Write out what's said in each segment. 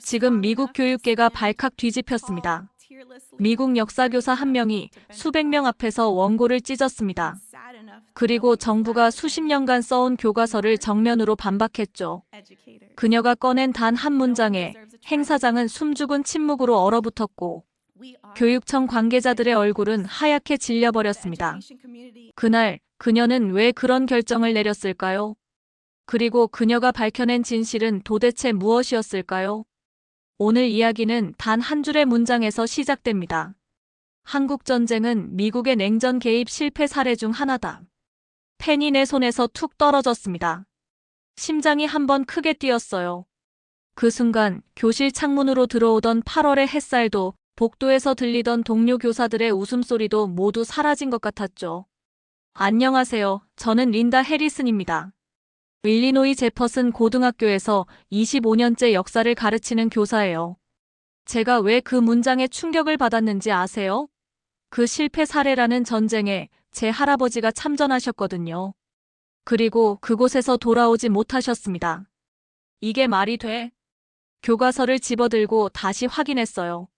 지금 미국 교육계가 발칵 뒤집혔습니다. 미국 역사교사 한 명이 수백 명 앞에서 원고를 찢었습니다. 그리고 정부가 수십 년간 써온 교과서를 정면으로 반박했죠. 그녀가 꺼낸 단 한 문장에 행사장은 숨죽은 침묵으로 얼어붙었고 교육청 관계자들의 얼굴은 하얗게 질려버렸습니다. 그날 그녀는 왜 그런 결정을 내렸을까요? 그리고 그녀가 밝혀낸 진실은 도대체 무엇이었을까요? 오늘 이야기는 단 한 줄의 문장에서 시작됩니다. 한국전쟁은 미국의 냉전 개입 실패 사례 중 하나다. 펜이 내 손에서 툭 떨어졌습니다. 심장이 한번 크게 뛰었어요. 그 순간 교실 창문으로 들어오던 8월의 햇살도 복도에서 들리던 동료 교사들의 웃음소리도 모두 사라진 것 같았죠. 안녕하세요. 저는 린다 해리슨입니다. 일리노이 제퍼슨 고등학교에서 25년째 역사를 가르치는 교사예요. 제가 왜 그 문장에 충격을 받았는지 아세요? 그 실패 사례라는 전쟁에 제 할아버지가 참전하셨거든요. 그리고 그곳에서 돌아오지 못하셨습니다. 이게 말이 돼? 교과서를 집어들고 다시 확인했어요.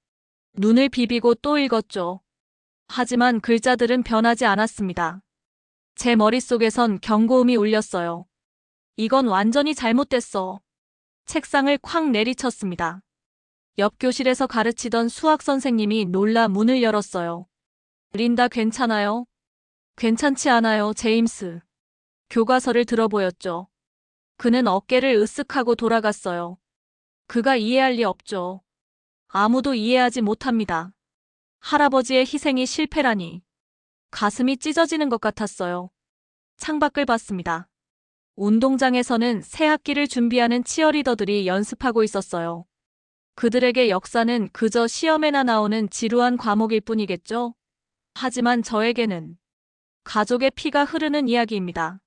눈을 비비고 또 읽었죠. 하지만 글자들은 변하지 않았습니다. 제 머릿속에선 경고음이 울렸어요. 이건 완전히 잘못됐어. 책상을 쾅 내리쳤습니다. 옆 교실에서 가르치던 수학 선생님이 놀라 문을 열었어요. 린다 괜찮아요? 괜찮지 않아요, 제임스. 교과서를 들어보였죠. 그는 어깨를 으쓱하고 돌아갔어요. 그가 이해할 리 없죠. 아무도 이해하지 못합니다. 할아버지의 희생이 실패라니. 가슴이 찢어지는 것 같았어요. 창밖을 봤습니다. 운동장에서는 새 학기를 준비하는 치어리더들이 연습하고 있었어요. 그들에게 역사는 그저 시험에나 나오는 지루한 과목일 뿐이겠죠? 하지만 저에게는 가족의 피가 흐르는 이야기입니다.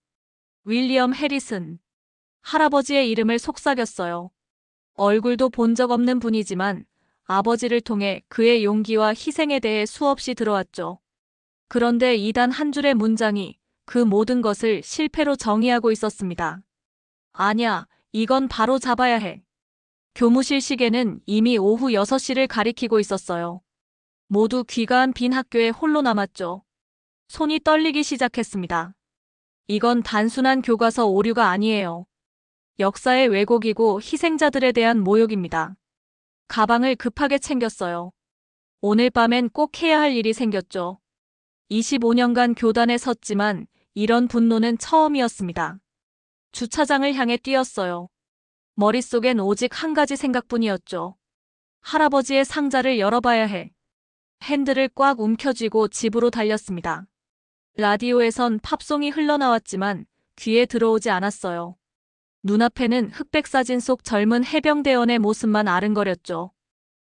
윌리엄 해리슨. 할아버지의 이름을 속삭였어요. 얼굴도 본 적 없는 분이지만 아버지를 통해 그의 용기와 희생에 대해 수없이 들어왔죠. 그런데 이 단 한 줄의 문장이 그 모든 것을 실패로 정의하고 있었습니다. 아냐, 이건 바로 잡아야 해. 교무실 시계는 이미 오후 6시를 가리키고 있었어요. 모두 귀가한 빈 학교에 홀로 남았죠. 손이 떨리기 시작했습니다. 이건 단순한 교과서 오류가 아니에요. 역사의 왜곡이고 희생자들에 대한 모욕입니다. 가방을 급하게 챙겼어요. 오늘 밤엔 꼭 해야 할 일이 생겼죠. 25년간 교단에 섰지만 이런 분노는 처음이었습니다. 주차장을 향해 뛰었어요. 머릿속엔 오직 한 가지 생각뿐이었죠. 할아버지의 상자를 열어봐야 해. 핸들을 꽉 움켜쥐고 집으로 달렸습니다. 라디오에선 팝송이 흘러나왔지만 귀에 들어오지 않았어요. 눈앞에는 흑백 사진 속 젊은 해병대원의 모습만 아른거렸죠.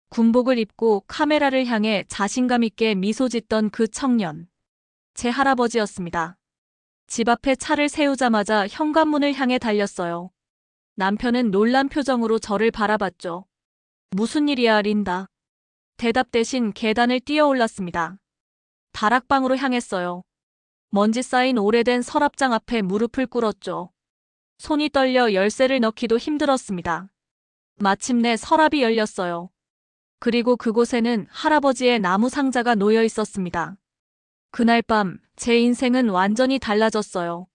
군복을 입고 카메라를 향해 자신감 있게 미소 짓던 그 청년. 제 할아버지였습니다. 집 앞에 차를 세우자마자 현관문을 향해 달렸어요. 남편은 놀란 표정으로 저를 바라봤죠. 무슨 일이야, 린다. 대답 대신 계단을 뛰어올랐습니다. 다락방으로 향했어요. 먼지 쌓인 오래된 서랍장 앞에 무릎을 꿇었죠. 손이 떨려 열쇠를 넣기도 힘들었습니다. 마침내 서랍이 열렸어요. 그리고 그곳에는 할아버지의 나무 상자가 놓여 있었습니다. 그날 밤 제 인생은 완전히 달라졌어요.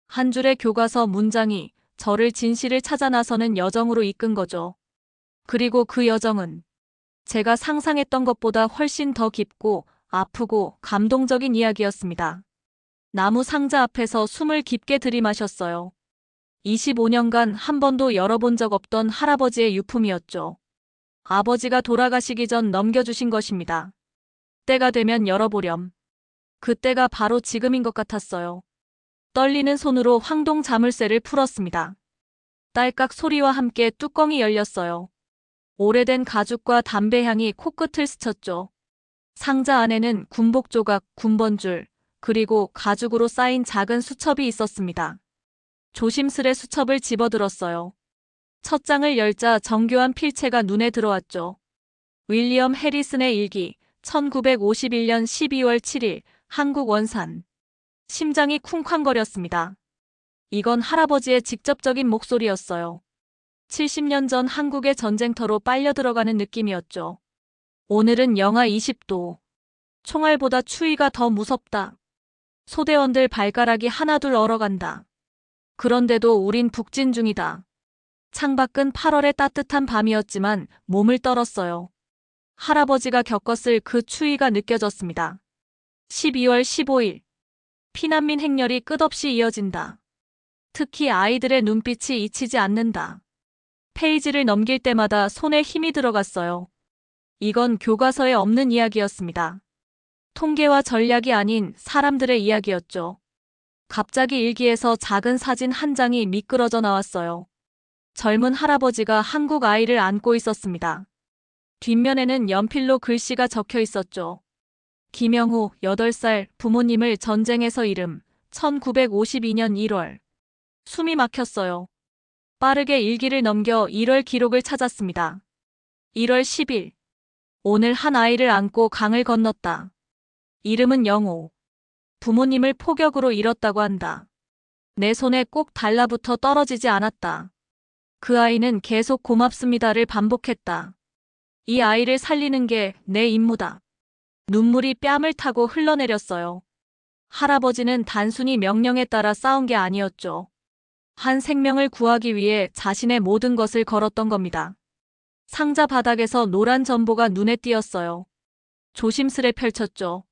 한 줄의 교과서 문장이 저를 진실을 찾아 나서는 여정으로 이끈 거죠. 그리고 그 여정은 제가 상상했던 것보다 훨씬 더 깊고 아프고 감동적인 이야기였습니다. 나무 상자 앞에서 숨을 깊게 들이마셨어요. 25년간 한 번도 열어본 적 없던 할아버지의 유품이었죠. 아버지가 돌아가시기 전 넘겨주신 것입니다. 때가 되면 열어보렴. 그때가 바로 지금인 것 같았어요. 떨리는 손으로 황동 자물쇠를 풀었습니다. 딸깍 소리와 함께 뚜껑이 열렸어요. 오래된 가죽과 담배 향이 코끝을 스쳤죠. 상자 안에는 군복 조각, 군번줄, 그리고 가죽으로 쌓인 작은 수첩이 있었습니다. 조심스레 수첩을 집어들었어요. 첫 장을 열자 정교한 필체가 눈에 들어왔죠. 윌리엄 해리슨의 일기, 1951년 12월 7일, 한국 원산. 심장이 쿵쾅거렸습니다. 이건 할아버지의 직접적인 목소리였어요. 70년 전 한국의 전쟁터로 빨려 들어가는 느낌이었죠. 오늘은 영하 20도. 총알보다 추위가 더 무섭다. 소대원들 발가락이 하나둘 얼어간다. 그런데도 우린 북진 중이다. 창밖은 8월의 따뜻한 밤이었지만 몸을 떨었어요. 할아버지가 겪었을 그 추위가 느껴졌습니다. 12월 15일. 피난민 행렬이 끝없이 이어진다. 특히 아이들의 눈빛이 잊히지 않는다. 페이지를 넘길 때마다 손에 힘이 들어갔어요. 이건 교과서에 없는 이야기였습니다. 통계와 전략이 아닌 사람들의 이야기였죠. 갑자기 일기에서 작은 사진 한 장이 미끄러져 나왔어요. 젊은 할아버지가 한국 아이를 안고 있었습니다. 뒷면에는 연필로 글씨가 적혀 있었죠. 김영후 8살 부모님을 전쟁에서 잃음 1952년 1월. 숨이 막혔어요. 빠르게 일기를 넘겨 1월 기록을 찾았습니다. 1월 10일. 오늘 한 아이를 안고 강을 건넜다. 이름은 영호. 부모님을 폭격으로 잃었다고 한다. 내 손에 꼭 달라붙어 떨어지지 않았다. 그 아이는 계속 고맙습니다를 반복했다. 이 아이를 살리는 게 내 임무다. 눈물이 뺨을 타고 흘러내렸어요. 할아버지는 단순히 명령에 따라 싸운 게 아니었죠. 한 생명을 구하기 위해 자신의 모든 것을 걸었던 겁니다. 상자 바닥에서 노란 전보가 눈에 띄었어요. 조심스레 펼쳤죠.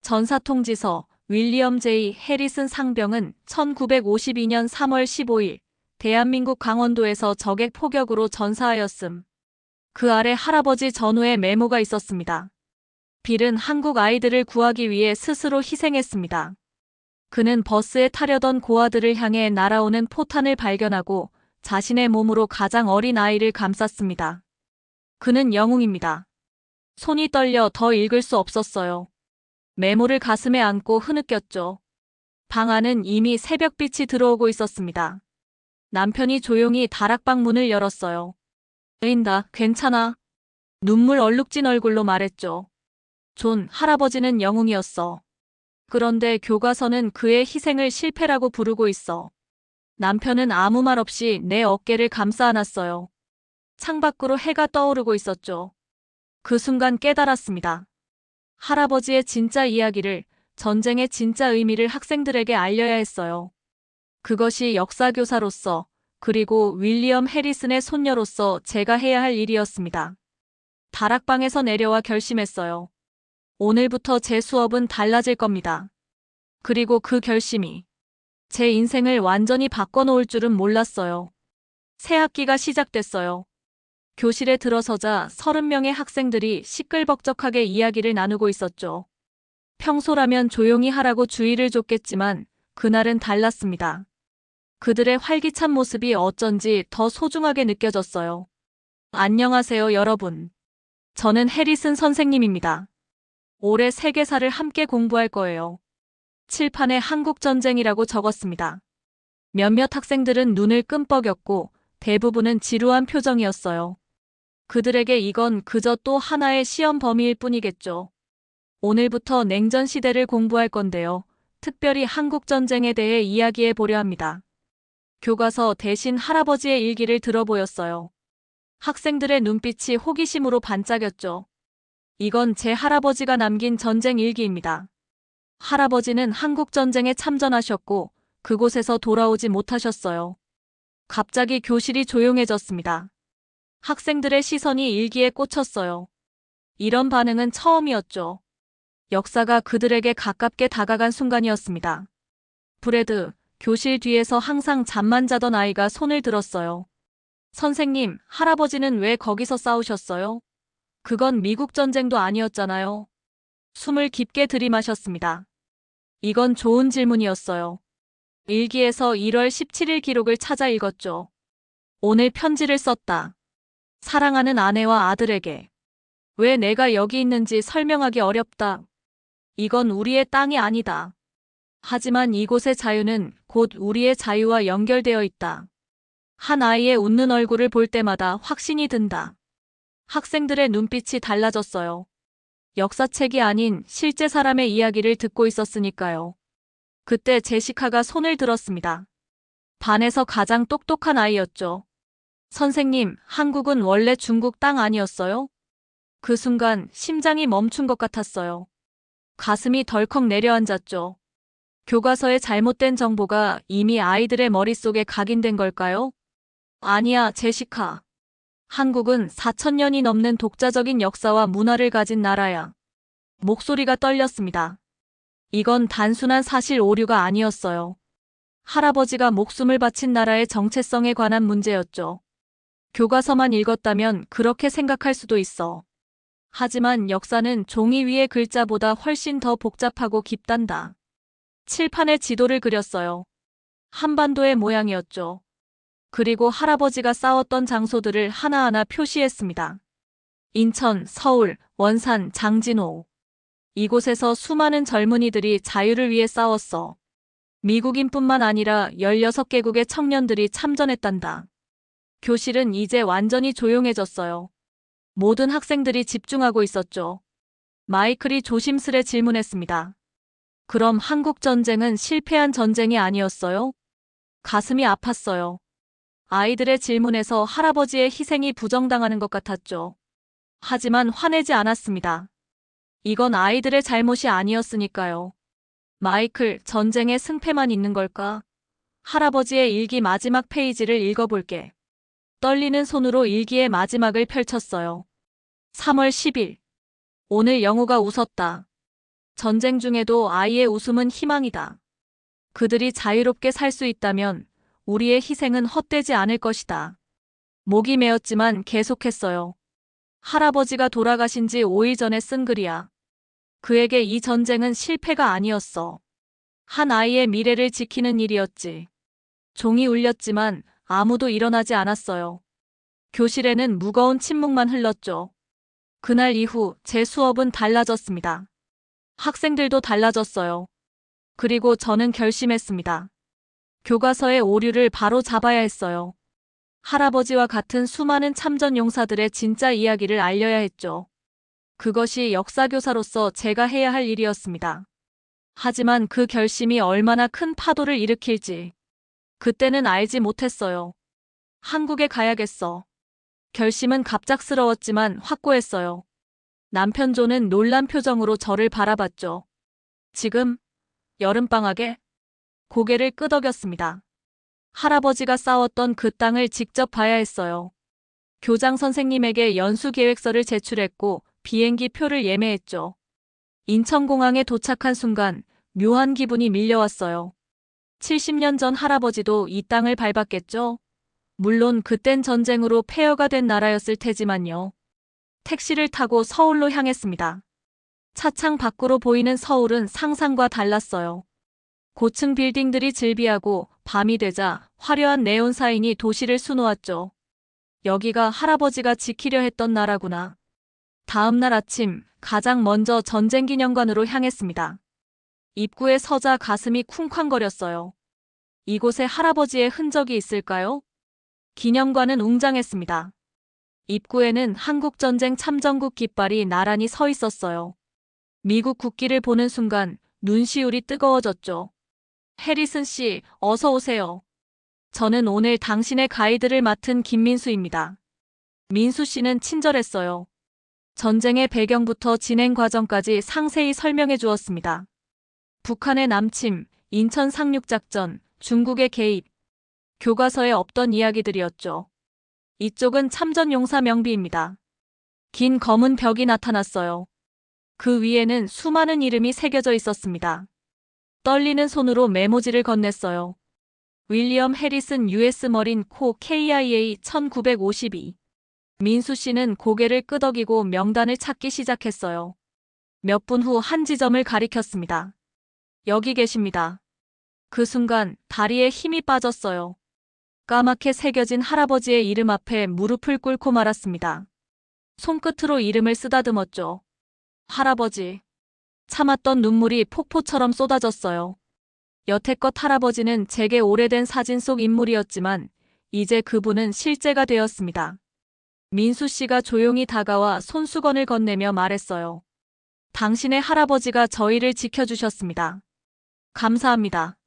전사통지서 윌리엄 J. 해리슨 상병은 1952년 3월 15일 대한민국 강원도에서 적의 포격으로 전사하였음. 그 아래 할아버지 전후의 메모가 있었습니다. 빌은 한국 아이들을 구하기 위해 스스로 희생했습니다. 그는 버스에 타려던 고아들을 향해 날아오는 포탄을 발견하고 자신의 몸으로 가장 어린 아이를 감쌌습니다. 그는 영웅입니다. 손이 떨려 더 읽을 수 없었어요. 메모를 가슴에 안고 흐느꼈죠. 방 안은 이미 새벽빛이 들어오고 있었습니다. 남편이 조용히 다락방 문을 열었어요. 으인다, 괜찮아. 눈물 얼룩진 얼굴로 말했죠. 존, 할아버지는 영웅이었어. 그런데 교과서는 그의 희생을 실패라고 부르고 있어. 남편은 아무 말 없이 내 어깨를 감싸 안았어요. 창밖으로 해가 떠오르고 있었죠. 그 순간 깨달았습니다. 할아버지의 진짜 이야기를, 전쟁의 진짜 의미를 학생들에게 알려야 했어요. 그것이 역사교사로서, 그리고 윌리엄 해리슨의 손녀로서 제가 해야 할 일이었습니다. 다락방에서 내려와 결심했어요. 오늘부터 제 수업은 달라질 겁니다. 그리고 그 결심이 제 인생을 완전히 바꿔놓을 줄은 몰랐어요. 새 학기가 시작됐어요. 교실에 들어서자 30명의 학생들이 시끌벅적하게 이야기를 나누고 있었죠. 평소라면 조용히 하라고 주의를 줬겠지만 그날은 달랐습니다. 그들의 활기찬 모습이 어쩐지 더 소중하게 느껴졌어요. 안녕하세요, 여러분. 저는 해리슨 선생님입니다. 올해 세계사를 함께 공부할 거예요. 칠판에 한국전쟁이라고 적었습니다. 몇몇 학생들은 눈을 끔뻑였고 대부분은 지루한 표정이었어요. 그들에게 이건 그저 또 하나의 시험 범위일 뿐이겠죠. 오늘부터 냉전 시대를 공부할 건데요. 특별히 한국전쟁에 대해 이야기해 보려 합니다. 교과서 대신 할아버지의 일기를 들어보였어요. 학생들의 눈빛이 호기심으로 반짝였죠. 이건 제 할아버지가 남긴 전쟁 일기입니다. 할아버지는 한국전쟁에 참전하셨고 그곳에서 돌아오지 못하셨어요. 갑자기 교실이 조용해졌습니다. 학생들의 시선이 일기에 꽂혔어요. 이런 반응은 처음이었죠. 역사가 그들에게 가깝게 다가간 순간이었습니다. 브래드, 교실 뒤에서 항상 잠만 자던 아이가 손을 들었어요. 선생님, 할아버지는 왜 거기서 싸우셨어요? 그건 미국 전쟁도 아니었잖아요. 숨을 깊게 들이마셨습니다. 이건 좋은 질문이었어요. 일기에서 1월 17일 기록을 찾아 읽었죠. 오늘 편지를 썼다. 사랑하는 아내와 아들에게. 왜 내가 여기 있는지 설명하기 어렵다. 이건 우리의 땅이 아니다. 하지만 이곳의 자유는 곧 우리의 자유와 연결되어 있다. 한 아이의 웃는 얼굴을 볼 때마다 확신이 든다. 학생들의 눈빛이 달라졌어요. 역사책이 아닌 실제 사람의 이야기를 듣고 있었으니까요. 그때 제시카가 손을 들었습니다. 반에서 가장 똑똑한 아이였죠. 선생님, 한국은 원래 중국 땅 아니었어요? 그 순간 심장이 멈춘 것 같았어요. 가슴이 덜컥 내려앉았죠. 교과서에 잘못된 정보가 이미 아이들의 머릿속에 각인된 걸까요? 아니야, 제시카. 한국은 4,000년이 넘는 독자적인 역사와 문화를 가진 나라야. 목소리가 떨렸습니다. 이건 단순한 사실 오류가 아니었어요. 할아버지가 목숨을 바친 나라의 정체성에 관한 문제였죠. 교과서만 읽었다면 그렇게 생각할 수도 있어. 하지만 역사는 종이 위의 글자보다 훨씬 더 복잡하고 깊단다. 칠판에 지도를 그렸어요. 한반도의 모양이었죠. 그리고 할아버지가 싸웠던 장소들을 하나하나 표시했습니다. 인천, 서울, 원산, 장진호. 이곳에서 수많은 젊은이들이 자유를 위해 싸웠어. 미국인뿐만 아니라 16개국의 청년들이 참전했단다. 교실은 이제 완전히 조용해졌어요. 모든 학생들이 집중하고 있었죠. 마이클이 조심스레 질문했습니다. 그럼 한국 전쟁은 실패한 전쟁이 아니었어요? 가슴이 아팠어요. 아이들의 질문에서 할아버지의 희생이 부정당하는 것 같았죠. 하지만 화내지 않았습니다. 이건 아이들의 잘못이 아니었으니까요. 마이클, 전쟁의 승패만 있는 걸까? 할아버지의 일기 마지막 페이지를 읽어볼게. 떨리는 손으로 일기의 마지막을 펼쳤어요. 3월 10일. 오늘 영우가 웃었다. 전쟁 중에도 아이의 웃음은 희망이다. 그들이 자유롭게 살 수 있다면 우리의 희생은 헛되지 않을 것이다. 목이 메었지만 계속했어요. 할아버지가 돌아가신 지 5일 전에 쓴 글이야. 그에게 이 전쟁은 실패가 아니었어. 한 아이의 미래를 지키는 일이었지. 종이 울렸지만 아무도 일어나지 않았어요. 교실에는 무거운 침묵만 흘렀죠. 그날 이후 제 수업은 달라졌습니다. 학생들도 달라졌어요. 그리고 저는 결심했습니다. 교과서의 오류를 바로 잡아야 했어요. 할아버지와 같은 수많은 참전 용사들의 진짜 이야기를 알려야 했죠. 그것이 역사교사로서 제가 해야 할 일이었습니다. 하지만 그 결심이 얼마나 큰 파도를 일으킬지 그때는 알지 못했어요. 한국에 가야겠어. 결심은 갑작스러웠지만 확고했어요. 남편 조는 놀란 표정으로 저를 바라봤죠. 지금? 여름방학에? 고개를 끄덕였습니다. 할아버지가 싸웠던 그 땅을 직접 봐야 했어요. 교장 선생님에게 연수 계획서를 제출했고 비행기 표를 예매했죠. 인천공항에 도착한 순간 묘한 기분이 밀려왔어요. 70년 전 할아버지도 이 땅을 밟았겠죠? 물론 그땐 전쟁으로 폐허가 된 나라였을 테지만요. 택시를 타고 서울로 향했습니다. 차창 밖으로 보이는 서울은 상상과 달랐어요. 고층 빌딩들이 즐비하고 밤이 되자 화려한 네온 사인이 도시를 수놓았죠. 여기가 할아버지가 지키려 했던 나라구나. 다음 날 아침 가장 먼저 전쟁기념관으로 향했습니다. 입구에 서자 가슴이 쿵쾅거렸어요. 이곳에 할아버지의 흔적이 있을까요? 기념관은 웅장했습니다. 입구에는 한국전쟁 참전국 깃발이 나란히 서 있었어요. 미국 국기를 보는 순간 눈시울이 뜨거워졌죠. 해리슨 씨, 어서 오세요. 저는 오늘 당신의 가이드를 맡은 김민수입니다. 민수 씨는 친절했어요. 전쟁의 배경부터 진행 과정까지 상세히 설명해 주었습니다. 북한의 남침, 인천 상륙작전, 중국의 개입. 교과서에 없던 이야기들이었죠. 이쪽은 참전용사 명비입니다. 긴 검은 벽이 나타났어요. 그 위에는 수많은 이름이 새겨져 있었습니다. 떨리는 손으로 메모지를 건넸어요. 윌리엄 해리슨 US 머린 코 KIA 1952. 민수 씨는 고개를 끄덕이고 명단을 찾기 시작했어요. 몇 분 후 한 지점을 가리켰습니다. 여기 계십니다. 그 순간 다리에 힘이 빠졌어요. 까맣게 새겨진 할아버지의 이름 앞에 무릎을 꿇고 말았습니다. 손끝으로 이름을 쓰다듬었죠. 할아버지. 참았던 눈물이 폭포처럼 쏟아졌어요. 여태껏 할아버지는 제게 오래된 사진 속 인물이었지만 이제 그분은 실제가 되었습니다. 민수 씨가 조용히 다가와 손수건을 건네며 말했어요. 당신의 할아버지가 저희를 지켜주셨습니다. 감사합니다.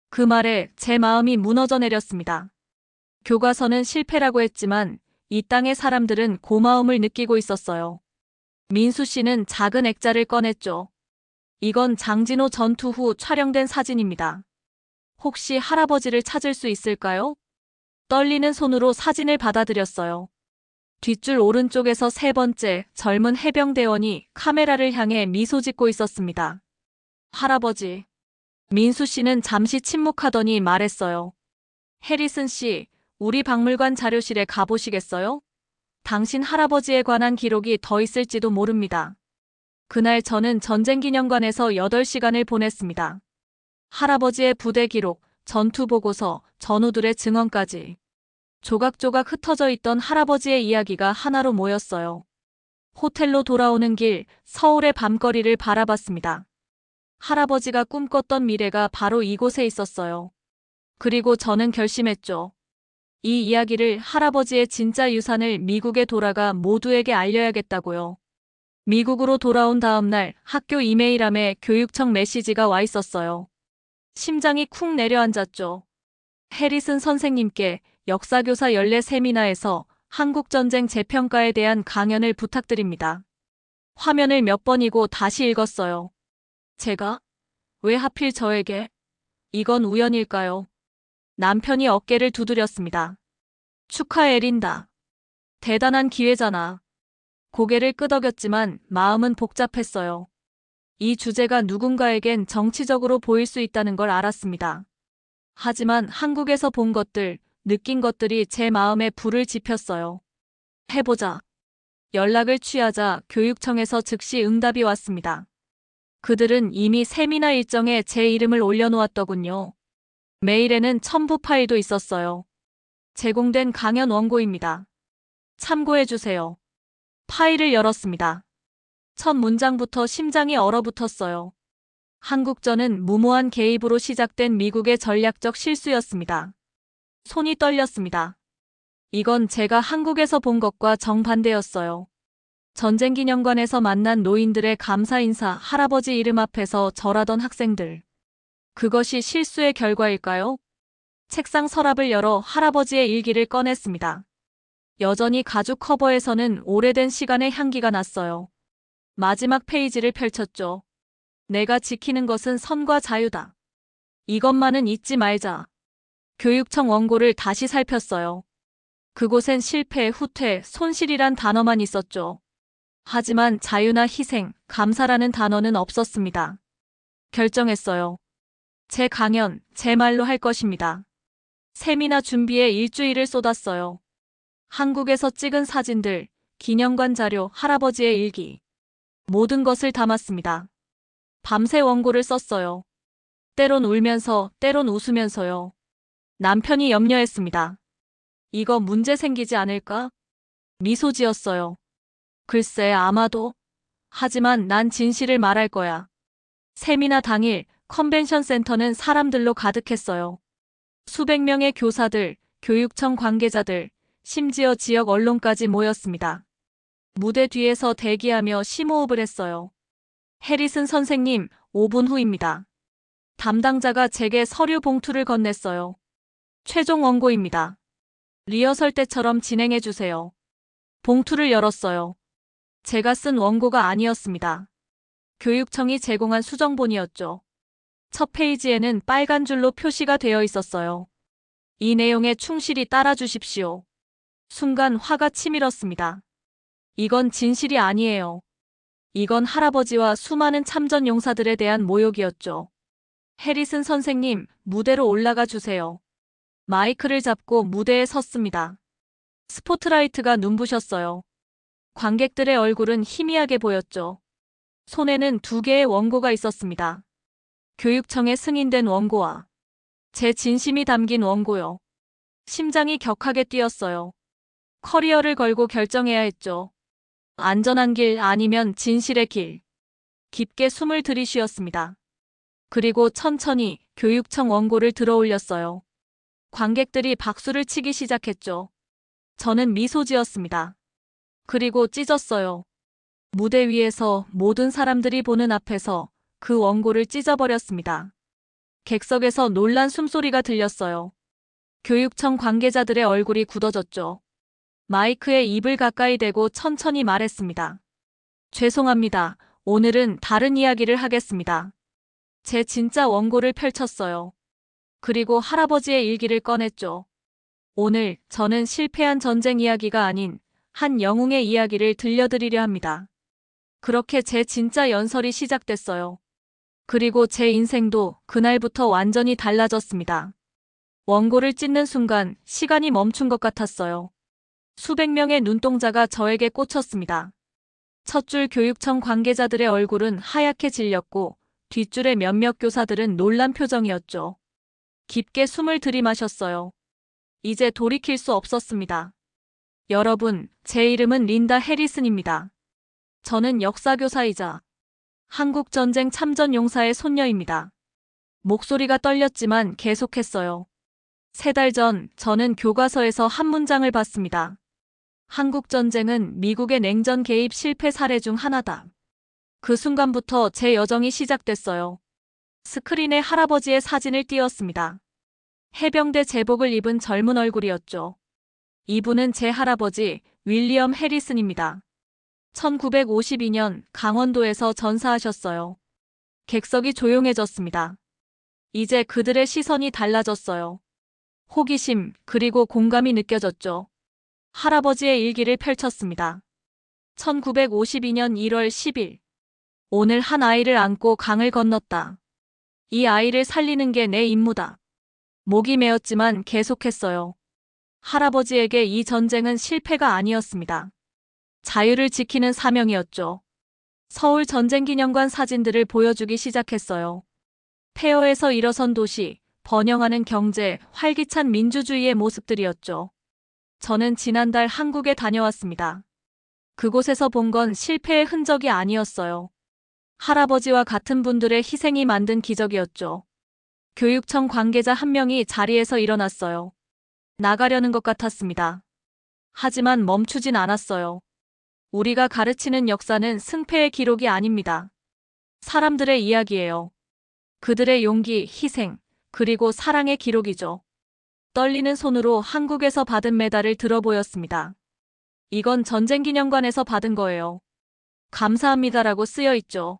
그 말에 제 마음이 무너져 내렸습니다. 교과서는 실패라고 했지만 이 땅의 사람들은 고마움을 느끼고 있었어요. 민수 씨는 작은 액자를 꺼냈죠. 이건 장진호 전투 후 촬영된 사진입니다. 혹시 할아버지를 찾을 수 있을까요? 떨리는 손으로 사진을 받아들였어요. 뒷줄 오른쪽에서 세 번째 젊은 해병대원이 카메라를 향해 미소 짓고 있었습니다. 할아버지. 민수 씨는 잠시 침묵하더니 말했어요. 해리슨 씨, 우리 박물관 자료실에 가보시겠어요? 당신 할아버지에 관한 기록이 더 있을지도 모릅니다. 그날 저는 전쟁기념관에서 8시간을 보냈습니다. 할아버지의 부대 기록, 전투 보고서, 전우들의 증언까지. 조각조각 흩어져 있던 할아버지의 이야기가 하나로 모였어요. 호텔로 돌아오는 길, 서울의 밤거리를 바라봤습니다. 할아버지가 꿈꿨던 미래가 바로 이곳에 있었어요. 그리고 저는 결심했죠. 이 이야기를 할아버지의 진짜 유산을 미국에 돌아가 모두에게 알려야겠다고요. 미국으로 돌아온 다음 날 학교 이메일함에 교육청 메시지가 와 있었어요. 심장이 쿵 내려앉았죠. 해리슨 선생님께 역사교사 연례 세미나에서 한국전쟁 재평가에 대한 강연을 부탁드립니다. 화면을 몇 번이고 다시 읽었어요. 제가? 왜 하필 저에게? 이건 우연일까요? 남편이 어깨를 두드렸습니다. 축하해 린다. 대단한 기회잖아. 고개를 끄덕였지만 마음은 복잡했어요. 이 주제가 누군가에겐 정치적으로 보일 수 있다는 걸 알았습니다. 하지만 한국에서 본 것들, 느낀 것들이 제 마음에 불을 지폈어요. 해보자. 연락을 취하자 교육청에서 즉시 응답이 왔습니다. 그들은 이미 세미나 일정에 제 이름을 올려놓았더군요. 메일에는 첨부 파일도 있었어요. 제공된 강연 원고입니다. 참고해주세요. 파일을 열었습니다. 첫 문장부터 심장이 얼어붙었어요. 한국전은 무모한 개입으로 시작된 미국의 전략적 실수였습니다. 손이 떨렸습니다. 이건 제가 한국에서 본 것과 정반대였어요. 전쟁기념관에서 만난 노인들의 감사 인사, 할아버지 이름 앞에서 절하던 학생들. 그것이 실수의 결과일까요? 책상 서랍을 열어 할아버지의 일기를 꺼냈습니다. 여전히 가죽 커버에서는 오래된 시간의 향기가 났어요. 마지막 페이지를 펼쳤죠. 내가 지키는 것은 선과 자유다. 이것만은 잊지 말자. 교육청 원고를 다시 살폈어요. 그곳엔 실패, 후퇴, 손실이란 단어만 있었죠. 하지만 자유나 희생, 감사라는 단어는 없었습니다. 결정했어요. 제 강연, 제 말로 할 것입니다. 세미나 준비에 일주일을 쏟았어요. 한국에서 찍은 사진들, 기념관 자료, 할아버지의 일기. 모든 것을 담았습니다. 밤새 원고를 썼어요. 때론 울면서, 때론 웃으면서요. 남편이 염려했습니다. 이거 문제 생기지 않을까? 미소 지었어요. 글쎄, 아마도. 하지만 난 진실을 말할 거야. 세미나 당일 컨벤션 센터는 사람들로 가득했어요. 수백 명의 교사들, 교육청 관계자들, 심지어 지역 언론까지 모였습니다. 무대 뒤에서 대기하며 심호흡을 했어요. 해리슨 선생님, 5분 후입니다. 담당자가 제게 서류 봉투를 건넸어요. 최종 원고입니다. 리허설 때처럼 진행해 주세요. 봉투를 열었어요. 제가 쓴 원고가 아니었습니다. 교육청이 제공한 수정본이었죠. 첫 페이지에는 빨간 줄로 표시가 되어 있었어요. 이 내용에 충실히 따라 주십시오. 순간 화가 치밀었습니다. 이건 진실이 아니에요. 이건 할아버지와 수많은 참전 용사들에 대한 모욕이었죠. 해리슨 선생님, 무대로 올라가 주세요. 마이크를 잡고 무대에 섰습니다. 스포트라이트가 눈부셨어요. 관객들의 얼굴은 희미하게 보였죠. 손에는 2개의 원고가 있었습니다. 교육청에 승인된 원고와 제 진심이 담긴 원고요. 심장이 격하게 뛰었어요. 커리어를 걸고 결정해야 했죠. 안전한 길 아니면 진실의 길. 깊게 숨을 들이쉬었습니다. 그리고 천천히 교육청 원고를 들어올렸어요. 관객들이 박수를 치기 시작했죠. 저는 미소 지었습니다. 그리고 찢었어요. 무대 위에서 모든 사람들이 보는 앞에서 그 원고를 찢어버렸습니다. 객석에서 놀란 숨소리가 들렸어요. 교육청 관계자들의 얼굴이 굳어졌죠. 마이크에 입을 가까이 대고 천천히 말했습니다. 죄송합니다. 오늘은 다른 이야기를 하겠습니다. 제 진짜 원고를 펼쳤어요. 그리고 할아버지의 일기를 꺼냈죠. 오늘 저는 실패한 전쟁 이야기가 아닌 한 영웅의 이야기를 들려드리려 합니다. 그렇게 제 진짜 연설이 시작됐어요. 그리고 제 인생도 그날부터 완전히 달라졌습니다. 원고를 찢는 순간 시간이 멈춘 것 같았어요. 수백 명의 눈동자가 저에게 꽂혔습니다. 첫 줄 교육청 관계자들의 얼굴은 하얗게 질렸고 뒷줄의 몇몇 교사들은 놀란 표정이었죠. 깊게 숨을 들이마셨어요. 이제 돌이킬 수 없었습니다. 여러분, 제 이름은 린다 해리슨입니다. 저는 역사교사이자 한국전쟁 참전용사의 손녀입니다. 목소리가 떨렸지만 계속했어요. 3달 전 저는 교과서에서 한 문장을 봤습니다. 한국전쟁은 미국의 냉전 개입 실패 사례 중 하나다. 그 순간부터 제 여정이 시작됐어요. 스크린에 할아버지의 사진을 띄웠습니다. 해병대 제복을 입은 젊은 얼굴이었죠. 이분은 제 할아버지 윌리엄 해리슨입니다. 1952년 강원도에서 전사하셨어요. 객석이 조용해졌습니다. 이제 그들의 시선이 달라졌어요. 호기심 그리고 공감이 느껴졌죠. 할아버지의 일기를 펼쳤습니다. 1952년 1월 10일. 오늘 한 아이를 안고 강을 건넜다. 이 아이를 살리는 게 내 임무다. 목이 메었지만 계속했어요. 할아버지에게 이 전쟁은 실패가 아니었습니다. 자유를 지키는 사명이었죠. 서울 전쟁기념관 사진들을 보여주기 시작했어요. 폐허에서 일어선 도시, 번영하는 경제, 활기찬 민주주의의 모습들이었죠. 저는 지난달 한국에 다녀왔습니다. 그곳에서 본 건 실패의 흔적이 아니었어요. 할아버지와 같은 분들의 희생이 만든 기적이었죠. 교육청 관계자 한 명이 자리에서 일어났어요. 나가려는 것 같았습니다. 하지만 멈추진 않았어요. 우리가 가르치는 역사는 승패의 기록이 아닙니다. 사람들의 이야기예요. 그들의 용기, 희생, 그리고 사랑의 기록이죠. 떨리는 손으로 한국에서 받은 메달을 들어 보였습니다. 이건 전쟁기념관에서 받은 거예요. 감사합니다라고 쓰여 있죠.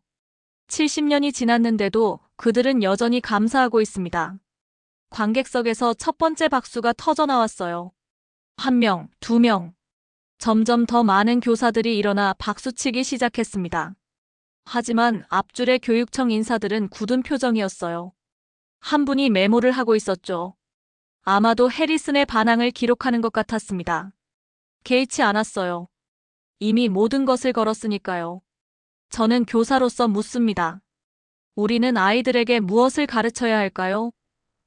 70년이 지났는데도 그들은 여전히 감사하고 있습니다. 관객석에서 첫 번째 박수가 터져 나왔어요. 1명, 2명. 점점 더 많은 교사들이 일어나 박수치기 시작했습니다. 하지만 앞줄의 교육청 인사들은 굳은 표정이었어요. 한 분이 메모를 하고 있었죠. 아마도 해리슨의 반항을 기록하는 것 같았습니다. 개의치 않았어요. 이미 모든 것을 걸었으니까요. 저는 교사로서 묻습니다. 우리는 아이들에게 무엇을 가르쳐야 할까요?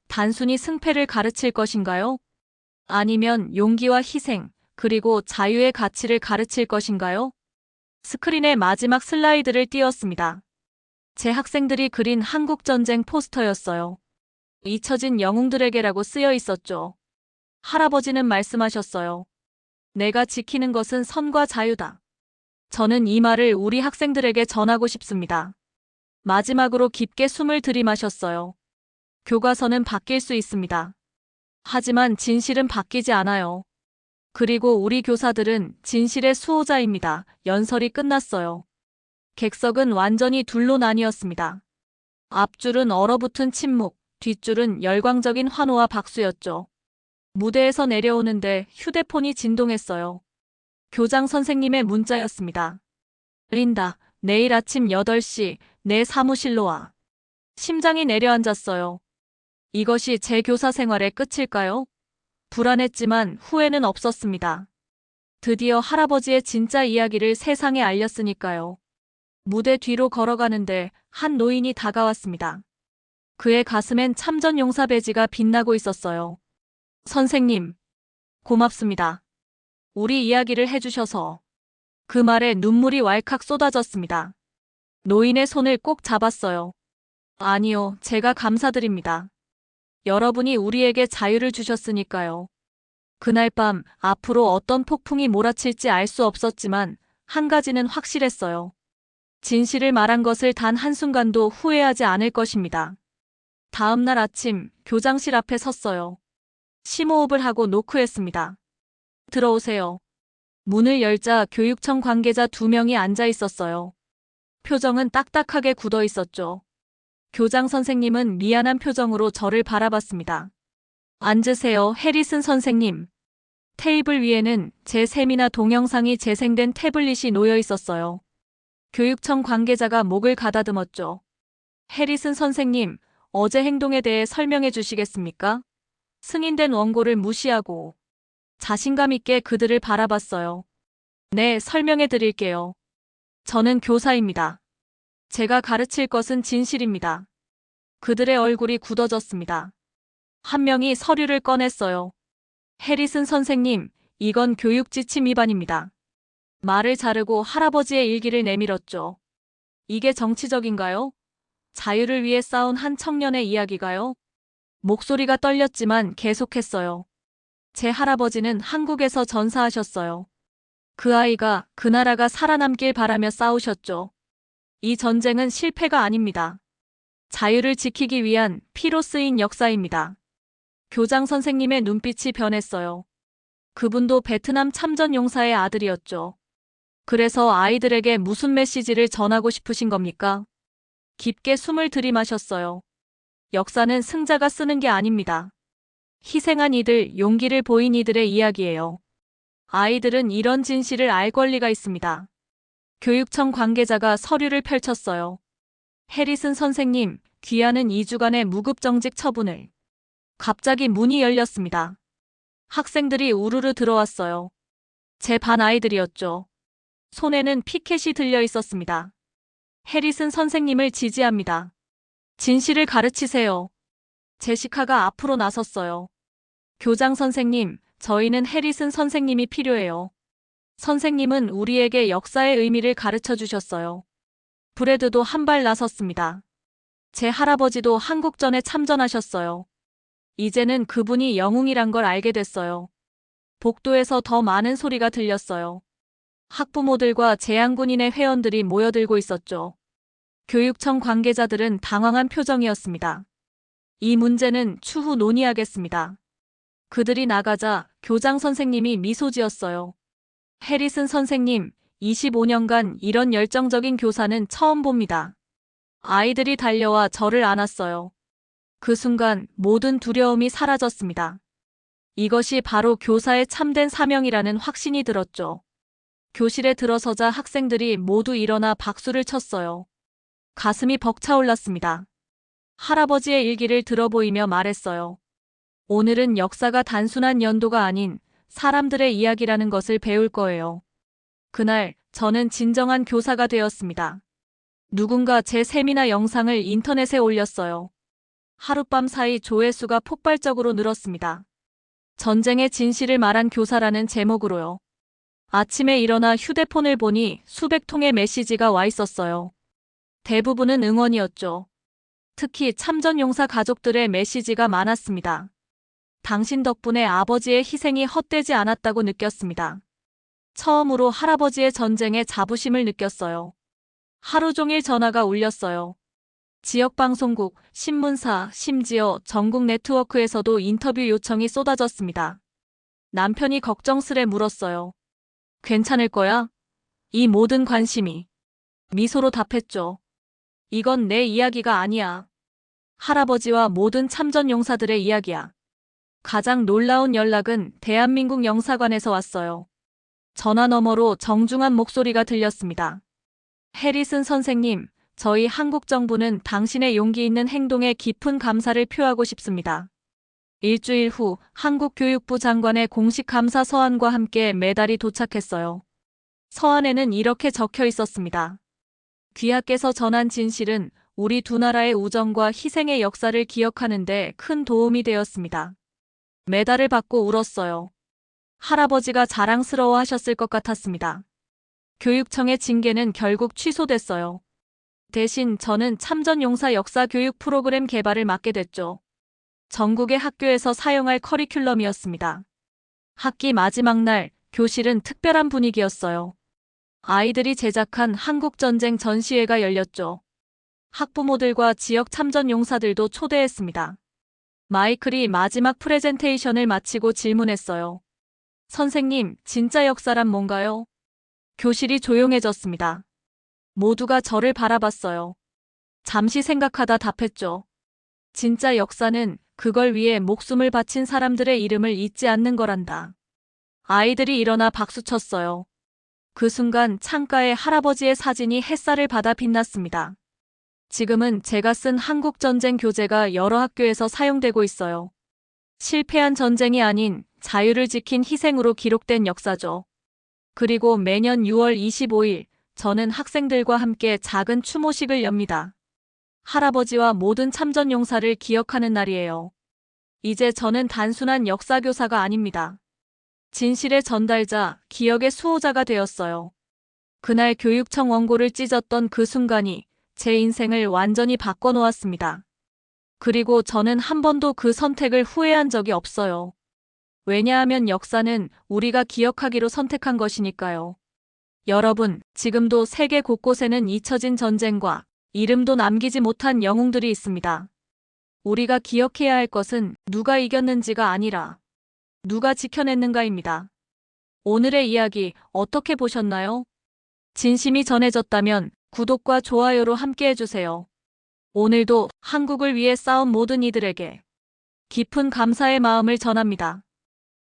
단순히 승패를 가르칠 것인가요? 아니면 용기와 희생, 그리고 자유의 가치를 가르칠 것인가요? 스크린에 마지막 슬라이드를 띄웠습니다. 제 학생들이 그린 한국전쟁 포스터였어요. 잊혀진 영웅들에게라고 쓰여 있었죠. 할아버지는 말씀하셨어요. 내가 지키는 것은 선과 자유다. 저는 이 말을 우리 학생들에게 전하고 싶습니다. 마지막으로 깊게 숨을 들이마셨어요. 교과서는 바뀔 수 있습니다. 하지만 진실은 바뀌지 않아요. 그리고 우리 교사들은 진실의 수호자입니다. 연설이 끝났어요. 객석은 완전히 둘로 나뉘었습니다. 앞줄은 얼어붙은 침묵, 뒷줄은 열광적인 환호와 박수였죠. 무대에서 내려오는데 휴대폰이 진동했어요. 교장 선생님의 문자였습니다. 린다, 내일 아침 8시 내 사무실로 와. 심장이 내려앉았어요. 이것이 제 교사 생활의 끝일까요? 불안했지만 후회는 없었습니다. 드디어 할아버지의 진짜 이야기를 세상에 알렸으니까요. 무대 뒤로 걸어가는데 한 노인이 다가왔습니다. 그의 가슴엔 참전용사 배지가 빛나고 있었어요. 선생님, 고맙습니다. 우리 이야기를 해주셔서. 그 말에 눈물이 왈칵 쏟아졌습니다. 노인의 손을 꼭 잡았어요. 아니요, 제가 감사드립니다. 여러분이 우리에게 자유를 주셨으니까요. 그날 밤 앞으로 어떤 폭풍이 몰아칠지 알 수 없었지만 한 가지는 확실했어요. 진실을 말한 것을 단 한순간도 후회하지 않을 것입니다. 다음 날 아침 교장실 앞에 섰어요. 심호흡을 하고 노크했습니다. 들어오세요. 문을 열자 교육청 관계자 2명이 앉아 있었어요. 표정은 딱딱하게 굳어 있었죠. 교장 선생님은 미안한 표정으로 저를 바라봤습니다. 앉으세요, 해리슨 선생님. 테이블 위에는 제 세미나 동영상이 재생된 태블릿이 놓여 있었어요. 교육청 관계자가 목을 가다듬었죠. 해리슨 선생님, 어제 행동에 대해 설명해 주시겠습니까? 승인된 원고를 무시하고 자신감 있게 그들을 바라봤어요. 네, 설명해 드릴게요. 저는 교사입니다. 제가 가르칠 것은 진실입니다. 그들의 얼굴이 굳어졌습니다. 한 명이 서류를 꺼냈어요. 해리슨 선생님, 이건 교육지침 위반입니다. 말을 자르고 할아버지의 일기를 내밀었죠. 이게 정치적인가요? 자유를 위해 싸운 한 청년의 이야기가요? 목소리가 떨렸지만 계속했어요. 제 할아버지는 한국에서 전사하셨어요. 그 아이가, 그 나라가 살아남길 바라며 싸우셨죠. 이 전쟁은 실패가 아닙니다. 자유를 지키기 위한 피로 쓰인 역사입니다. 교장 선생님의 눈빛이 변했어요. 그분도 베트남 참전 용사의 아들이었죠. 그래서 아이들에게 무슨 메시지를 전하고 싶으신 겁니까? 깊게 숨을 들이마셨어요. 역사는 승자가 쓰는 게 아닙니다. 희생한 이들, 용기를 보인 이들의 이야기예요. 아이들은 이런 진실을 알 권리가 있습니다. 교육청 관계자가 서류를 펼쳤어요. 해리슨 선생님, 귀하는 2주간의 무급정직 처분을. 갑자기 문이 열렸습니다. 학생들이 우르르 들어왔어요. 제 반 아이들이었죠. 손에는 피켓이 들려 있었습니다. 해리슨 선생님을 지지합니다. 진실을 가르치세요. 제시카가 앞으로 나섰어요. 교장 선생님, 저희는 해리슨 선생님이 필요해요. 선생님은 우리에게 역사의 의미를 가르쳐 주셨어요. 브래드도 한 발 나섰습니다. 제 할아버지도 한국전에 참전하셨어요. 이제는 그분이 영웅이란 걸 알게 됐어요. 복도에서 더 많은 소리가 들렸어요. 학부모들과 재향군인의 회원들이 모여들고 있었죠. 교육청 관계자들은 당황한 표정이었습니다. 이 문제는 추후 논의하겠습니다. 그들이 나가자 교장 선생님이 미소 지었어요. 해리슨 선생님, 25년간 이런 열정적인 교사는 처음 봅니다. 아이들이 달려와 저를 안았어요. 그 순간 모든 두려움이 사라졌습니다. 이것이 바로 교사의 참된 사명이라는 확신이 들었죠. 교실에 들어서자 학생들이 모두 일어나 박수를 쳤어요. 가슴이 벅차올랐습니다. 할아버지의 일기를 들어보이며 말했어요. 오늘은 역사가 단순한 연도가 아닌 사람들의 이야기라는 것을 배울 거예요. 그날 저는 진정한 교사가 되었습니다. 누군가 제 세미나 영상을 인터넷에 올렸어요. 하룻밤 사이 조회수가 폭발적으로 늘었습니다. 전쟁의 진실을 말한 교사라는 제목으로요. 아침에 일어나 휴대폰을 보니 수백 통의 메시지가 와 있었어요. 대부분은 응원이었죠. 특히 참전용사 가족들의 메시지가 많았습니다. 당신 덕분에 아버지의 희생이 헛되지 않았다고 느꼈습니다. 처음으로 할아버지의 전쟁에 자부심을 느꼈어요. 하루 종일 전화가 울렸어요. 지역방송국, 신문사, 심지어 전국 네트워크에서도 인터뷰 요청이 쏟아졌습니다. 남편이 걱정스레 물었어요. 괜찮을 거야? 이 모든 관심이. 미소로 답했죠. 이건 내 이야기가 아니야. 할아버지와 모든 참전 용사들의 이야기야. 가장 놀라운 연락은 대한민국 영사관에서 왔어요. 전화 너머로 정중한 목소리가 들렸습니다. 해리슨 선생님, 저희 한국 정부는 당신의 용기 있는 행동에 깊은 감사를 표하고 싶습니다. 일주일 후 한국 교육부 장관의 공식 감사 서한과 함께 메달이 도착했어요. 서한에는 이렇게 적혀 있었습니다. 귀하께서 전한 진실은 우리 두 나라의 우정과 희생의 역사를 기억하는 데 큰 도움이 되었습니다. 메달을 받고 울었어요. 할아버지가 자랑스러워 하셨을 것 같았습니다. 교육청의 징계는 결국 취소됐어요. 대신 저는 참전용사 역사 교육 프로그램 개발을 맡게 됐죠. 전국의 학교에서 사용할 커리큘럼이었습니다. 학기 마지막 날 교실은 특별한 분위기였어요. 아이들이 제작한 한국전쟁 전시회가 열렸죠. 학부모들과 지역 참전용사들도 초대했습니다. 마이클이 마지막 프레젠테이션을 마치고 질문했어요. 선생님, 진짜 역사란 뭔가요? 교실이 조용해졌습니다. 모두가 저를 바라봤어요. 잠시 생각하다 답했죠. 진짜 역사는 그걸 위해 목숨을 바친 사람들의 이름을 잊지 않는 거란다. 아이들이 일어나 박수쳤어요. 그 순간 창가에 할아버지의 사진이 햇살을 받아 빛났습니다. 지금은 제가 쓴 한국전쟁 교재가 여러 학교에서 사용되고 있어요. 실패한 전쟁이 아닌 자유를 지킨 희생으로 기록된 역사죠. 그리고 매년 6월 25일, 저는 학생들과 함께 작은 추모식을 엽니다. 할아버지와 모든 참전 용사를 기억하는 날이에요. 이제 저는 단순한 역사교사가 아닙니다. 진실의 전달자, 기억의 수호자가 되었어요. 그날 교육청 원고를 찢었던 그 순간이 제 인생을 완전히 바꿔놓았습니다. 그리고 저는 한 번도 그 선택을 후회한 적이 없어요. 왜냐하면 역사는 우리가 기억하기로 선택한 것이니까요. 여러분, 지금도 세계 곳곳에는 잊혀진 전쟁과 이름도 남기지 못한 영웅들이 있습니다. 우리가 기억해야 할 것은 누가 이겼는지가 아니라 누가 지켜냈는가입니다. 오늘의 이야기 어떻게 보셨나요? 진심이 전해졌다면 구독과 좋아요로 함께 해주세요. 오늘도 한국을 위해 싸운 모든 이들에게 깊은 감사의 마음을 전합니다.